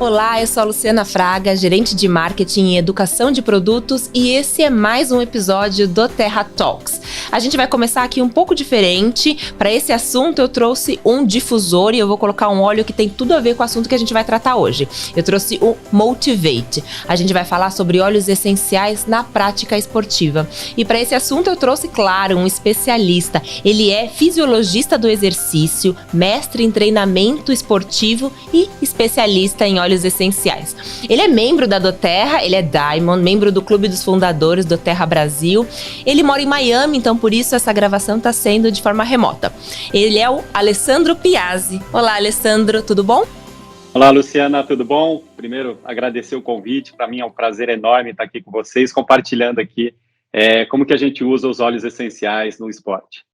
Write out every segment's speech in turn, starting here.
Olá, eu sou a Luciana Fraga, gerente de marketing e educação de produtos, e esse é mais um episódio do Terra Talks. A gente vai começar aqui um pouco diferente. Para esse assunto eu trouxe um difusor e eu vou colocar um óleo que tem tudo a ver com o assunto que a gente vai tratar hoje. Eu trouxe o Motivate. A gente vai falar sobre óleos essenciais na prática esportiva. E para esse assunto eu trouxe, claro, um especialista. Ele é fisiologista do exercício, mestre em treinamento esportivo e especialista em óleos essenciais. Ele é membro da doTERRA, ele é Diamond, membro do Clube dos Fundadores do doTERRA Brasil. Ele mora em Miami, então por isso essa gravação está sendo de forma remota. Ele é o Alessandro Piazzi. Olá, Alessandro, tudo bom? Olá, Luciana, tudo bom? Primeiro, agradecer o convite. Para mim é um prazer enorme estar aqui com vocês, compartilhando aqui como que a gente usa os óleos essenciais no esporte.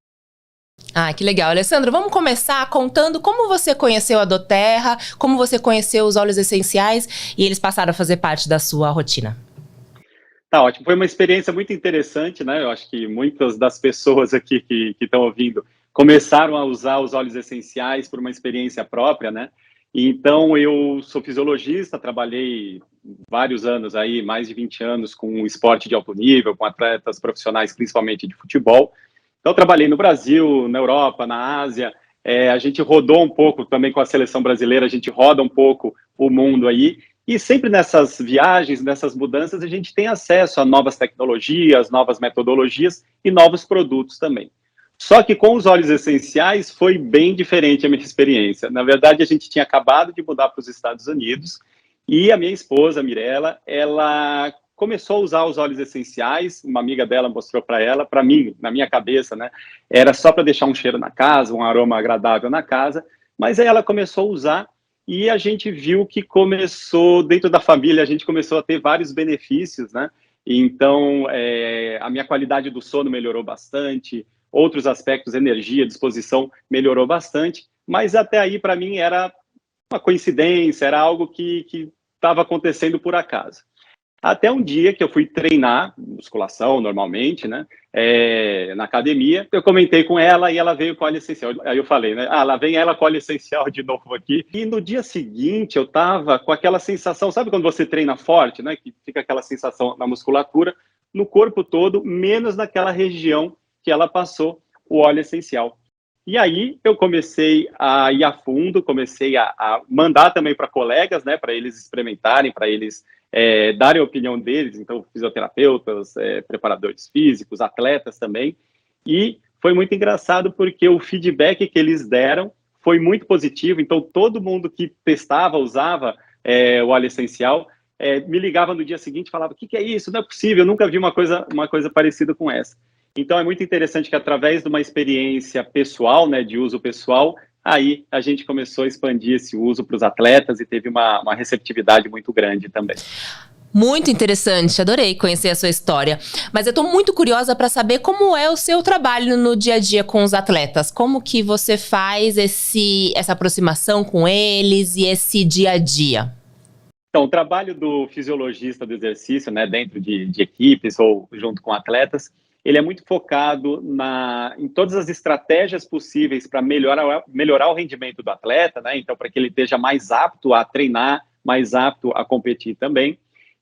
Ah, que legal. Alessandro, vamos começar contando como você conheceu a doTERRA, como você conheceu os óleos essenciais e eles passaram a fazer parte da sua rotina. Tá ótimo. Foi uma experiência muito interessante, né? Eu acho que muitas das pessoas aqui que estão ouvindo começaram a usar os óleos essenciais por uma experiência própria, né? Então, eu sou fisiologista, trabalhei vários anos aí, mais de 20 anos com esporte de alto nível, com atletas profissionais, principalmente de futebol. Então, trabalhei no Brasil, na Europa, na Ásia. A gente rodou um pouco também com a seleção brasileira, a gente roda um pouco o mundo aí. E sempre nessas viagens, nessas mudanças, a gente tem acesso a novas tecnologias, novas metodologias e novos produtos também. Só que com os óleos essenciais foi bem diferente a minha experiência. Na verdade, a gente tinha acabado de mudar para os Estados Unidos e a minha esposa, Mirella, ela começou a usar os óleos essenciais. Uma amiga dela mostrou para ela, para mim, na minha cabeça, né? Era só para deixar um cheiro na casa, um aroma agradável na casa, mas aí ela começou a usar e a gente viu que começou, dentro da família, a gente começou a ter vários benefícios, né? Então, a minha qualidade do sono melhorou bastante, outros aspectos, energia, disposição, melhorou bastante, mas até aí, para mim, era uma coincidência, era algo que estava acontecendo por acaso. Até um dia que eu fui treinar musculação, normalmente, né, na academia, eu comentei com ela e ela veio com óleo essencial. Aí eu falei, né, lá vem ela com óleo essencial de novo aqui. E no dia seguinte eu tava com aquela sensação, sabe quando você treina forte, né, que fica aquela sensação na musculatura, no corpo todo, menos naquela região que ela passou o óleo essencial. E aí eu comecei a ir a fundo, comecei a mandar também para colegas, né, para eles experimentarem, para eles darem a opinião deles, então fisioterapeutas, preparadores físicos, atletas também, e foi muito engraçado porque o feedback que eles deram foi muito positivo, então todo mundo que testava, usava o óleo essencial, me ligava no dia seguinte e falava, o que é isso? Não é possível, eu nunca vi uma coisa parecida com essa. Então é muito interessante que através de uma experiência pessoal, né, de uso pessoal, aí a gente começou a expandir esse uso para os atletas e teve uma receptividade muito grande também. Muito interessante, adorei conhecer a sua história. Mas eu estou muito curiosa para saber como é o seu trabalho no dia a dia com os atletas. Como que você faz essa aproximação com eles e esse dia a dia? Então, o trabalho do fisiologista do exercício, né, dentro de equipes ou junto com atletas, ele é muito focado em todas as estratégias possíveis para melhorar o rendimento do atleta, né? Então, para que ele esteja mais apto a treinar, mais apto a competir também.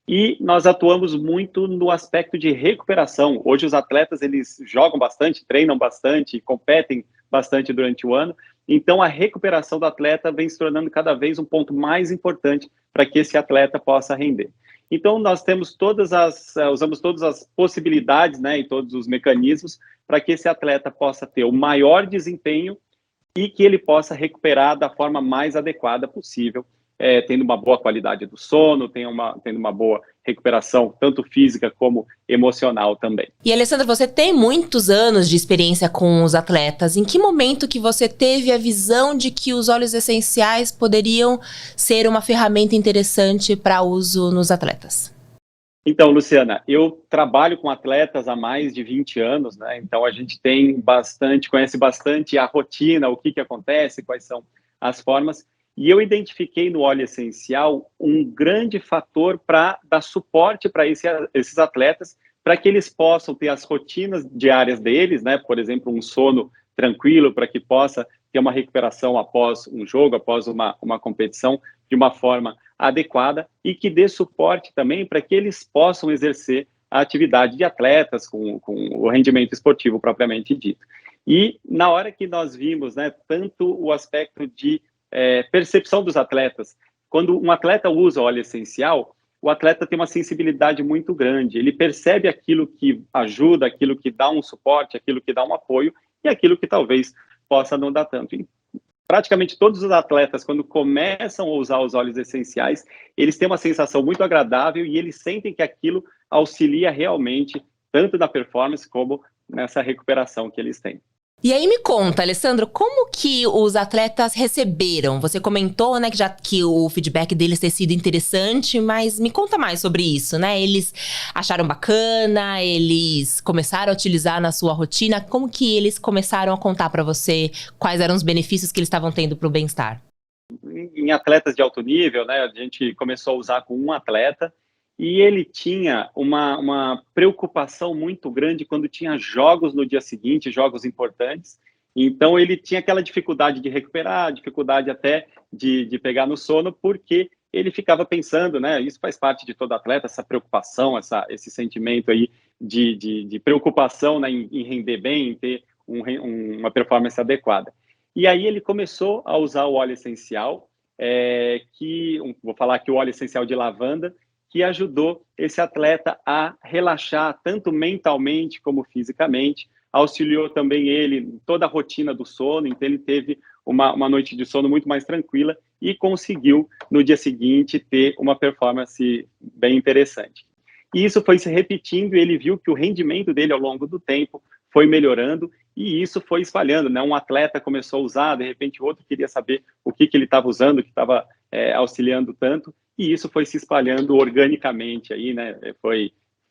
E nós atuamos muito no aspecto de recuperação. Hoje os atletas, eles jogam bastante, treinam bastante, competem bastante durante o ano. Então, a recuperação do atleta vem se tornando cada vez um ponto mais importante para que esse atleta possa render. Então, nós temos usamos todas as possibilidades, né, e todos os mecanismos para que esse atleta possa ter o maior desempenho e que ele possa recuperar da forma mais adequada possível, tendo uma boa qualidade do sono, tendo uma boa recuperação, tanto física como emocional também. E, Alessandra, você tem muitos anos de experiência com os atletas. Em que momento que você teve a visão de que os óleos essenciais poderiam ser uma ferramenta interessante para uso nos atletas? Então, Luciana, eu trabalho com atletas há mais de 20 anos, né? Então a gente conhece bastante a rotina, o que acontece, quais são as formas. E eu identifiquei no óleo essencial um grande fator para dar suporte para esses atletas, para que eles possam ter as rotinas diárias deles, né? Por exemplo, um sono tranquilo, para que possa ter uma recuperação após um jogo, após uma competição, de uma forma adequada e que dê suporte também para que eles possam exercer a atividade de atletas com o rendimento esportivo propriamente dito. E na hora que nós vimos, né, tanto o aspecto de percepção dos atletas, quando um atleta usa óleo essencial, o atleta tem uma sensibilidade muito grande, ele percebe aquilo que ajuda, aquilo que dá um suporte, aquilo que dá um apoio e aquilo que talvez possa não dar tanto. E praticamente todos os atletas, quando começam a usar os óleos essenciais, eles têm uma sensação muito agradável e eles sentem que aquilo auxilia realmente, tanto na performance como nessa recuperação que eles têm. E aí me conta, Alessandro, como que os atletas receberam? Você comentou, né, que o feedback deles ter sido interessante, mas me conta mais sobre isso, né? Eles acharam bacana, eles começaram a utilizar na sua rotina, como que eles começaram a contar para você quais eram os benefícios que eles estavam tendo para o bem-estar? Em atletas de alto nível, né, a gente começou a usar com um atleta, e ele tinha uma preocupação muito grande quando tinha jogos no dia seguinte, jogos importantes. Então, ele tinha aquela dificuldade de recuperar, dificuldade até de pegar no sono, porque ele ficava pensando, né? Isso faz parte de todo atleta, essa preocupação, esse sentimento aí de preocupação, né, em render bem, em ter uma performance adequada. E aí ele começou a usar o óleo essencial, vou falar aqui o óleo essencial de lavanda, que ajudou esse atleta a relaxar tanto mentalmente como fisicamente, auxiliou também ele em toda a rotina do sono, então ele teve uma noite de sono muito mais tranquila e conseguiu, no dia seguinte, ter uma performance bem interessante. E isso foi se repetindo e ele viu que o rendimento dele ao longo do tempo foi melhorando e isso foi espalhando, né? Um atleta começou a usar, de repente o outro queria saber o que ele estava usando, o que estava auxiliando tanto, e isso foi se espalhando organicamente aí, né?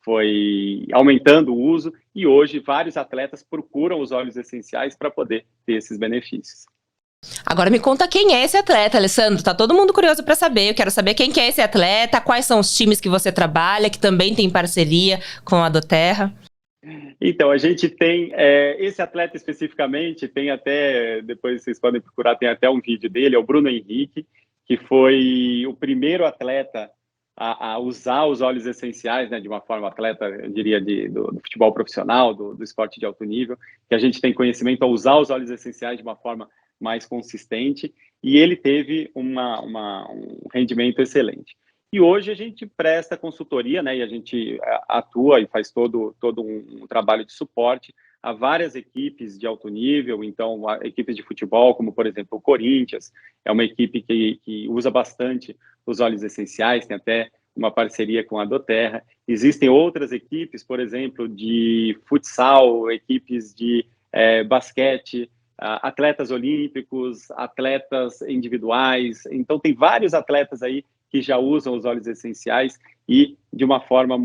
Foi aumentando o uso e hoje vários atletas procuram os óleos essenciais para poder ter esses benefícios. Agora me conta quem é esse atleta, Alessandro. Tá todo mundo curioso para saber. Eu quero saber quem que é esse atleta, quais são os times que você trabalha, que também tem parceria com a doTERRA. Então, a gente tem esse atleta especificamente, tem até, depois vocês podem procurar, tem até um vídeo dele, é o Bruno Henrique, que foi o primeiro atleta a usar os óleos essenciais, né, de uma forma atleta, eu diria, do futebol profissional, do esporte de alto nível, que a gente tem conhecimento a usar os óleos essenciais de uma forma mais consistente, e ele teve um rendimento excelente. E hoje a gente presta consultoria, né, e a gente atua e faz todo um trabalho de suporte a várias equipes de alto nível, então equipes de futebol, como por exemplo o Corinthians, é uma equipe que usa bastante os óleos essenciais, tem até uma parceria com a doTERRA. Existem outras equipes, por exemplo, de futsal, equipes de basquete, atletas olímpicos, atletas individuais, então tem vários atletas aí que já usam os óleos essenciais e de uma forma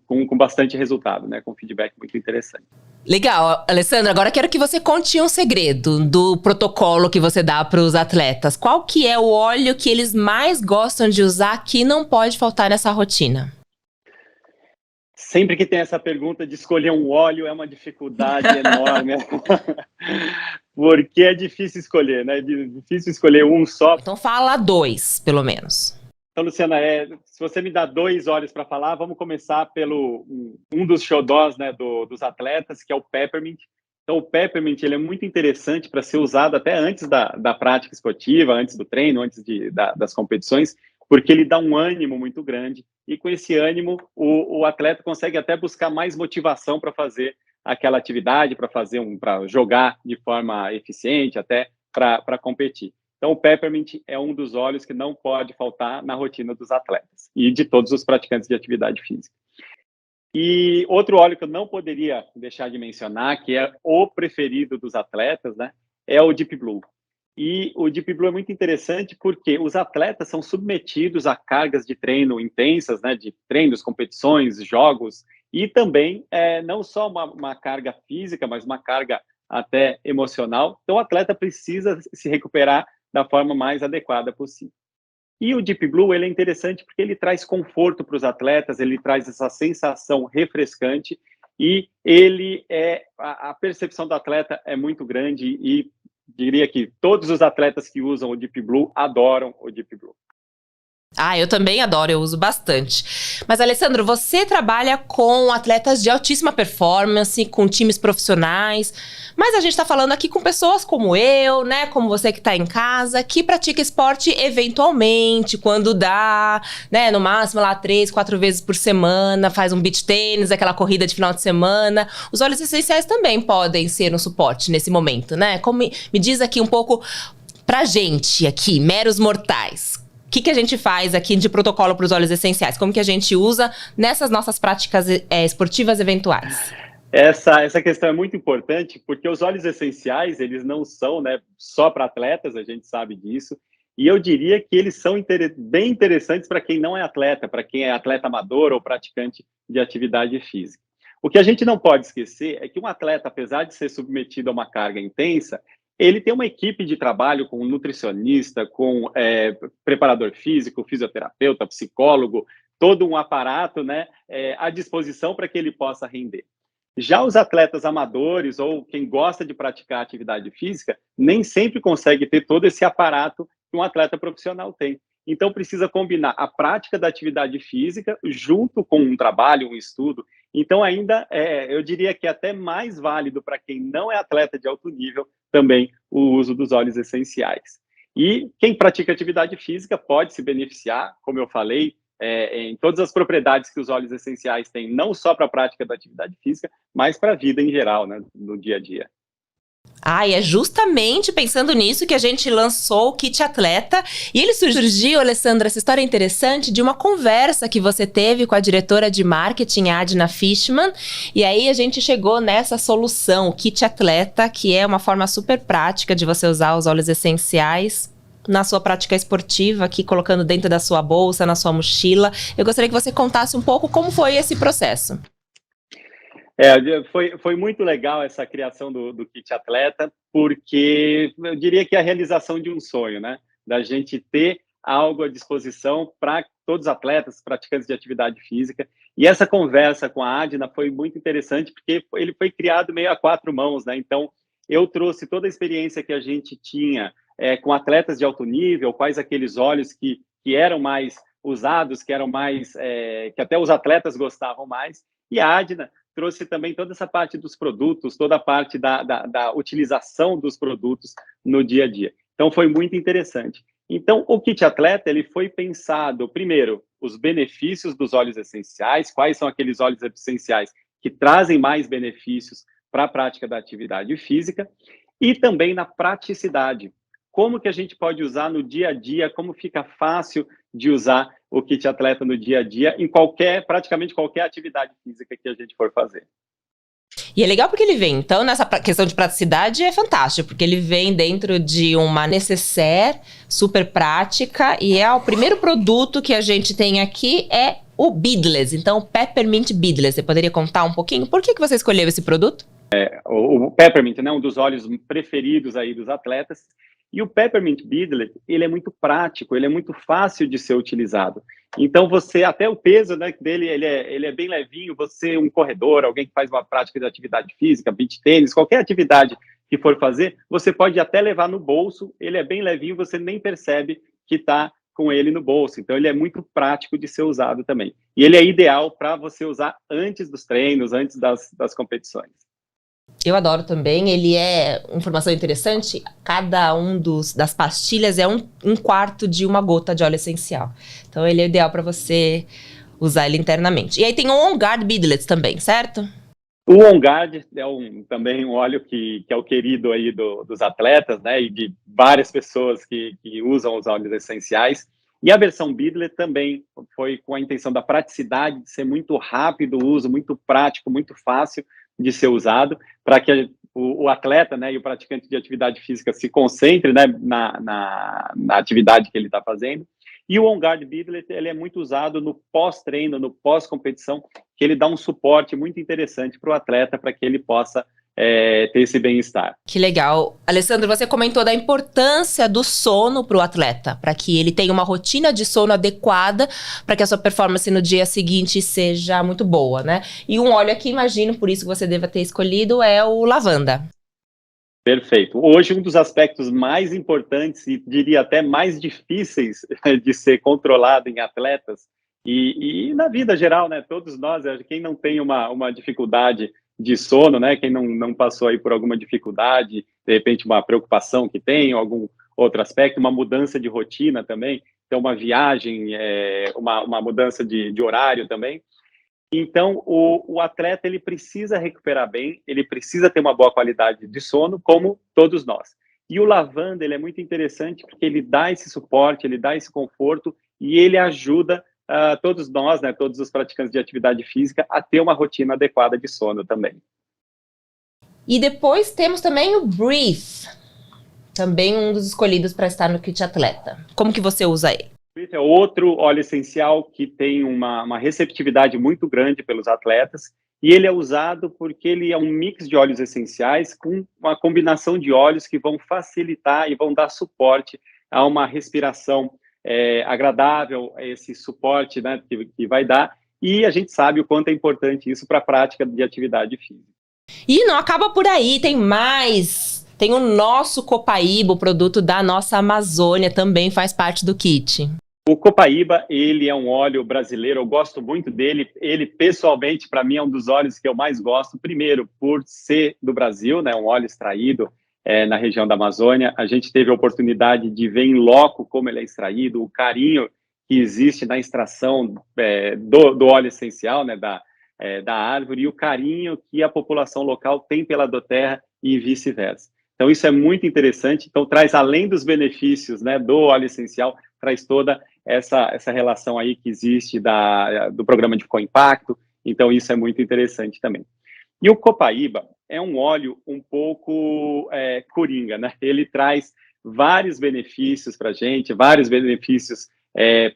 com bastante resultado, né? Com feedback muito interessante. Legal, Alessandro, agora quero que você conte um segredo do protocolo que você dá para os atletas. Qual que é o óleo que eles mais gostam de usar que não pode faltar nessa rotina? Sempre que tem essa pergunta de escolher um óleo é uma dificuldade enorme, porque é difícil escolher, né? É difícil escolher um só. Então fala 2, pelo menos. Então, Luciana, se você me dá 2 óleos para falar, vamos começar pelo um dos xodós, né, dos atletas, que é o Peppermint. Então, o Peppermint ele é muito interessante para ser usado até antes da prática esportiva, antes do treino, antes das competições, porque ele dá um ânimo muito grande e com esse ânimo o atleta consegue até buscar mais motivação para fazer aquela atividade, para jogar de forma eficiente, até para competir. Então, o Peppermint é um dos óleos que não pode faltar na rotina dos atletas e de todos os praticantes de atividade física. E outro óleo que eu não poderia deixar de mencionar, que é o preferido dos atletas, né, é o Deep Blue. E o Deep Blue é muito interessante porque os atletas são submetidos a cargas de treino intensas, né, de treinos, competições, jogos, e também não só uma carga física, mas uma carga até emocional. Então, o atleta precisa se recuperar da forma mais adequada possível. E o Deep Blue ele é interessante porque ele traz conforto para os atletas, ele traz essa sensação refrescante e a percepção do atleta é muito grande e diria que todos os atletas que usam o Deep Blue adoram o Deep Blue. Ah, eu também adoro, eu uso bastante. Mas, Alessandro, você trabalha com atletas de altíssima performance, com times profissionais, mas a gente tá falando aqui com pessoas como eu, né, como você que tá em casa, que pratica esporte eventualmente, quando dá, né, no máximo lá 3, 4 vezes por semana, faz um beach tênis, aquela corrida de final de semana. Os óleos essenciais também podem ser um suporte nesse momento, né? Me diz aqui um pouco pra gente aqui, meros mortais. O que a gente faz aqui de protocolo para os óleos essenciais? Como que a gente usa nessas nossas práticas esportivas eventuais? Essa questão é muito importante, porque os óleos essenciais, eles não são, né, só para atletas, a gente sabe disso, e eu diria que eles são bem interessantes para quem não é atleta, para quem é atleta amador ou praticante de atividade física. O que a gente não pode esquecer é que um atleta, apesar de ser submetido a uma carga intensa, ele tem uma equipe de trabalho com um nutricionista, com preparador físico, fisioterapeuta, psicólogo, todo um aparato, né, à disposição para que ele possa render. Já os atletas amadores ou quem gosta de praticar atividade física, nem sempre consegue ter todo esse aparato que um atleta profissional tem. Então, precisa combinar a prática da atividade física junto com um trabalho, um estudo. Então, ainda, eu diria que é até mais válido para quem não é atleta de alto nível também o uso dos óleos essenciais. E quem pratica atividade física pode se beneficiar, como eu falei, em todas as propriedades que os óleos essenciais têm, não só para a prática da atividade física, mas para a vida em geral, né, no dia a dia. Ah, e é justamente pensando nisso que a gente lançou o Kit Atleta. E ele surgiu, Alessandra, essa história é interessante, de uma conversa que você teve com a diretora de marketing, Adna Fishman. E aí a gente chegou nessa solução, o Kit Atleta, que é uma forma super prática de você usar os óleos essenciais na sua prática esportiva, aqui colocando dentro da sua bolsa, na sua mochila. Eu gostaria que você contasse um pouco como foi esse processo. Foi muito legal essa criação do Kit Atleta, porque eu diria que é a realização de um sonho, né? Da gente ter algo à disposição para todos os atletas, praticantes de atividade física. E essa conversa com a Adna foi muito interessante, porque ele foi criado meio a 4 mãos, né? Então, eu trouxe toda a experiência que a gente tinha com atletas de alto nível, quais aqueles óleos que eram mais usados, que eram mais, que até os atletas gostavam mais. E a Adna trouxe também toda essa parte dos produtos, toda a parte da utilização dos produtos no dia a dia. Então, foi muito interessante. Então, o Kit Atleta, ele foi pensado, primeiro, os benefícios dos óleos essenciais, quais são aqueles óleos essenciais que trazem mais benefícios para a prática da atividade física, e também na praticidade. Como que a gente pode usar no dia a dia, como fica fácil de usar o Kit Atleta no dia a dia, em praticamente qualquer atividade física que a gente for fazer. E é legal porque ele vem, então, nessa questão de praticidade é fantástico, porque ele vem dentro de uma necessaire super prática, e o primeiro produto que a gente tem aqui é o Beadless, então o Peppermint Beadless. Você poderia contar um pouquinho? Por que você escolheu esse produto? O Peppermint, né, um dos óleos preferidos aí dos atletas. E o Peppermint Beadlet, ele é muito prático, ele é muito fácil de ser utilizado. Então, até o peso, né, dele, ele é bem levinho. Você, um corredor, alguém que faz uma prática de atividade física, beach tênis, qualquer atividade que for fazer, você pode até levar no bolso, ele é bem levinho, você nem percebe que está com ele no bolso. Então, ele é muito prático de ser usado também. E ele é ideal para você usar antes dos treinos, antes das competições. Eu adoro também, ele é informação interessante, cada das pastilhas é um quarto de uma gota de óleo essencial. Então ele é ideal para você usar ele internamente. E aí tem o On Guard Beadlets também, certo? O On Guard é também um óleo que é o querido aí dos atletas, né, e de várias pessoas que usam os óleos essenciais. E a versão Beadlet também foi com a intenção da praticidade, de ser muito rápido o uso, muito prático, muito fácil de ser usado, para que o atleta, né, e o praticante de atividade física se concentre, né, na atividade que ele está fazendo. E o On Guard Beadlet, ele é muito usado no pós-treino, no pós-competição, que ele dá um suporte muito interessante para o atleta, para que ele possa ter esse bem-estar. Que legal. Alessandro, você comentou da importância do sono para o atleta, para que ele tenha uma rotina de sono adequada, para que a sua performance no dia seguinte seja muito boa, né? E um óleo aqui, imagino, por isso que você deva ter escolhido, é o lavanda. Perfeito. Hoje, um dos aspectos mais importantes e diria até mais difíceis de ser controlado em atletas e na vida geral, né? Todos nós, quem não tem uma dificuldade de sono, né? Quem não passou aí por alguma dificuldade, de repente uma preocupação que tem, ou algum outro aspecto, uma mudança de rotina também, então uma viagem, uma mudança de horário também. Então, o atleta, ele precisa recuperar bem, ele precisa ter uma boa qualidade de sono, como todos nós. E o lavanda, ele é muito interessante porque ele dá esse suporte, ele dá esse conforto e ele ajuda todos nós, né, todos os praticantes de atividade física, a ter uma rotina adequada de sono também. E depois temos também o Breathe, também um dos escolhidos para estar no kit atleta. Como que você usa ele? É outro óleo essencial que tem uma receptividade muito grande pelos atletas e ele é usado porque ele é um mix de óleos essenciais com uma combinação de óleos que vão facilitar e vão dar suporte a uma respiração agradável, esse suporte, né, que vai dar, e a gente sabe o quanto é importante isso para a prática de atividade física. E não acaba por aí, tem mais! Tem o nosso Copaíba, o produto da nossa Amazônia, também faz parte do kit. O Copaíba, ele é um óleo brasileiro, eu gosto muito dele. Ele, pessoalmente, para mim, é um dos óleos que eu mais gosto. Primeiro, por ser do Brasil, né, um óleo extraído na região da Amazônia. A gente teve a oportunidade de ver em loco como ele é extraído, o carinho que existe na extração do óleo essencial, né, da árvore, e o carinho que a população local tem pela doterra e vice-versa. Então, isso é muito interessante. Então, traz, além dos benefícios, né, do óleo essencial, traz toda essa relação aí que existe do programa de co-impacto. Então, isso é muito interessante também. E o Copaíba é um óleo um pouco coringa, né? Ele traz vários benefícios para a gente, vários benefícios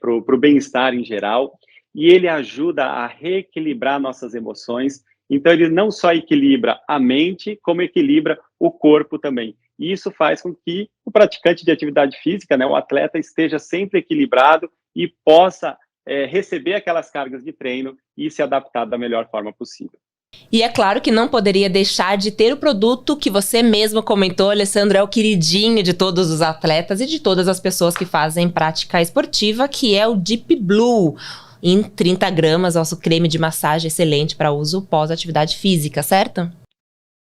para o bem-estar em geral, e ele ajuda a reequilibrar nossas emoções. Então, ele não só equilibra a mente, como equilibra o corpo também. E isso faz com que o praticante de atividade física, né, o atleta, esteja sempre equilibrado e possa receber aquelas cargas de treino e se adaptar da melhor forma possível. E é claro que não poderia deixar de ter o produto que você mesmo comentou, Alessandro, é o queridinho de todos os atletas e de todas as pessoas que fazem prática esportiva, que é o Deep Blue. Em 30 gramas, nosso creme de massagem excelente para uso pós-atividade física, certo?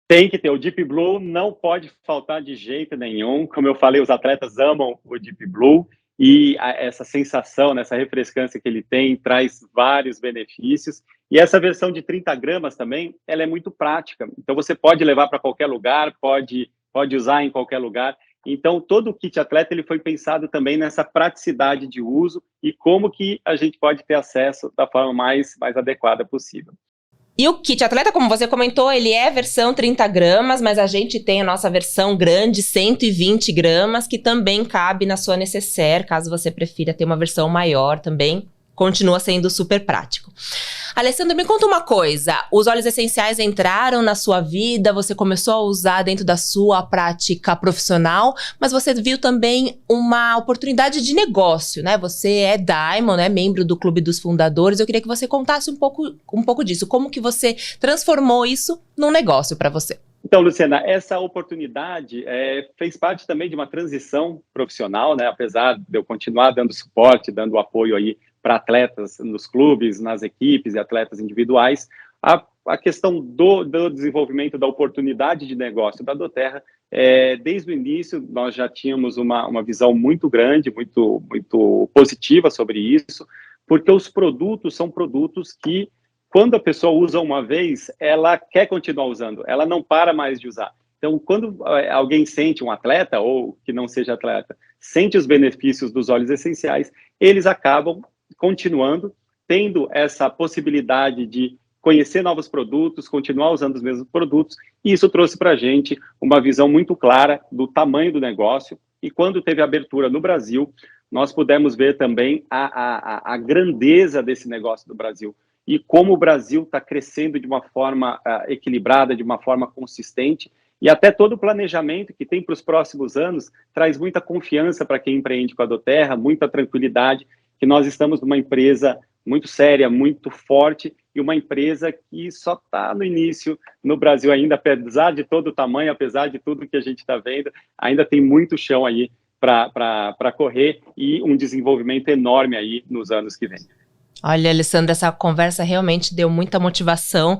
Tem que ter. O Deep Blue não pode faltar de jeito nenhum. Como eu falei, os atletas amam o Deep Blue e essa sensação, essa refrescância que ele tem, traz vários benefícios. E essa versão de 30 gramas também, ela é muito prática. Então, você pode levar para qualquer lugar, pode usar em qualquer lugar. Então, todo o kit atleta ele foi pensado também nessa praticidade de uso e como que a gente pode ter acesso da forma mais adequada possível. E o kit atleta, como você comentou, ele é versão 30 gramas, mas a gente tem a nossa versão grande, 120 gramas, que também cabe na sua necessaire, caso você prefira ter uma versão maior também. Continua sendo super prático. Alessandro, me conta uma coisa. Os óleos essenciais entraram na sua vida, você começou a usar dentro da sua prática profissional, mas você viu também uma oportunidade de negócio, né? Você é Diamond, né? Membro do Clube dos Fundadores. Eu queria que você contasse um pouco disso. Como que você transformou isso num negócio para você? Então, Luciana, essa oportunidade fez parte também de uma transição profissional, né? Apesar de eu continuar dando suporte, dando apoio aí para atletas nos clubes, nas equipes e atletas individuais, a questão do desenvolvimento da oportunidade de negócio da doterra, desde o início nós já tínhamos uma visão muito grande, muito positiva sobre isso, porque os produtos são produtos que, quando a pessoa usa uma vez, ela quer continuar usando, ela não para mais de usar. Então, quando alguém sente, um atleta, ou que não seja atleta, sente os benefícios dos óleos essenciais, eles acabam continuando, tendo essa possibilidade de conhecer novos produtos, continuar usando os mesmos produtos, e isso trouxe para a gente uma visão muito clara do tamanho do negócio, e quando teve abertura no Brasil, nós pudemos ver também a grandeza desse negócio do Brasil, e como o Brasil está crescendo de uma forma equilibrada, de uma forma consistente, e até todo o planejamento que tem para os próximos anos traz muita confiança para quem empreende com a doterra, muita tranquilidade, que nós estamos numa empresa muito séria, muito forte, e uma empresa que só está no início no Brasil ainda, apesar de todo o tamanho, apesar de tudo que a gente está vendo, ainda tem muito chão aí para correr e um desenvolvimento enorme aí nos anos que vêm. Olha, Alessandro, essa conversa realmente deu muita motivação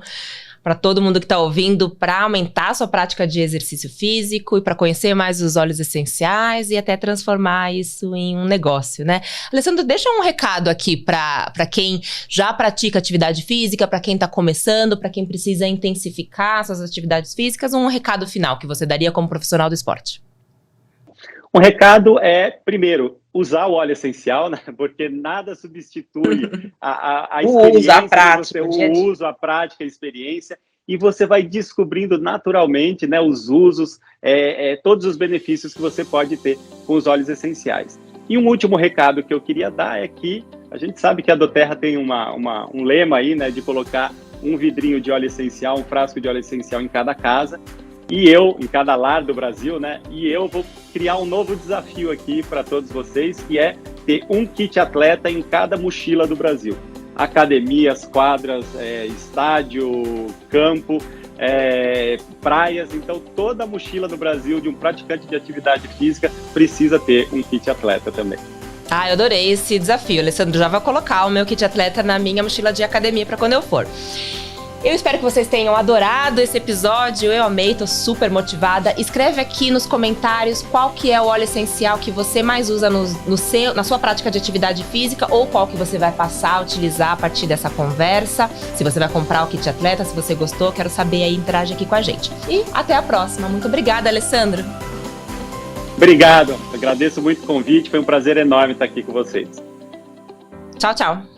para todo mundo que está ouvindo, para aumentar a sua prática de exercício físico e para conhecer mais os óleos essenciais e até transformar isso em um negócio, né? Alessandro, deixa um recado aqui para quem já pratica atividade física, para quem está começando, para quem precisa intensificar suas atividades físicas, um recado final que você daria como profissional do esporte. Um recado é, primeiro, usar o óleo essencial, né? Porque nada substitui a experiência, o uso, a prática, a experiência, e você vai descobrindo naturalmente, né, os usos, todos os benefícios que você pode ter com os óleos essenciais. E um último recado que eu queria dar é que a gente sabe que a doTERRA tem um lema aí, né, de colocar um vidrinho de óleo essencial, um frasco de óleo essencial em cada casa, e eu, em cada lar do Brasil, né? E eu vou criar um novo desafio aqui para todos vocês, que é ter um kit atleta em cada mochila do Brasil. Academias, quadras, estádio, campo, praias. Então, toda a mochila do Brasil de um praticante de atividade física precisa ter um kit atleta também. Ah, eu adorei esse desafio, Alessandro. Já vou colocar o meu kit atleta na minha mochila de academia para quando eu for. Eu espero que vocês tenham adorado esse episódio, eu amei, tô super motivada. Escreve aqui nos comentários qual que é o óleo essencial que você mais usa na sua prática de atividade física ou qual que você vai passar a utilizar a partir dessa conversa. Se você vai comprar o kit atleta, se você gostou, quero saber aí, interage aqui com a gente. E até a próxima. Muito obrigada, Alessandro. Obrigado, agradeço muito o convite, foi um prazer enorme estar aqui com vocês. Tchau, tchau.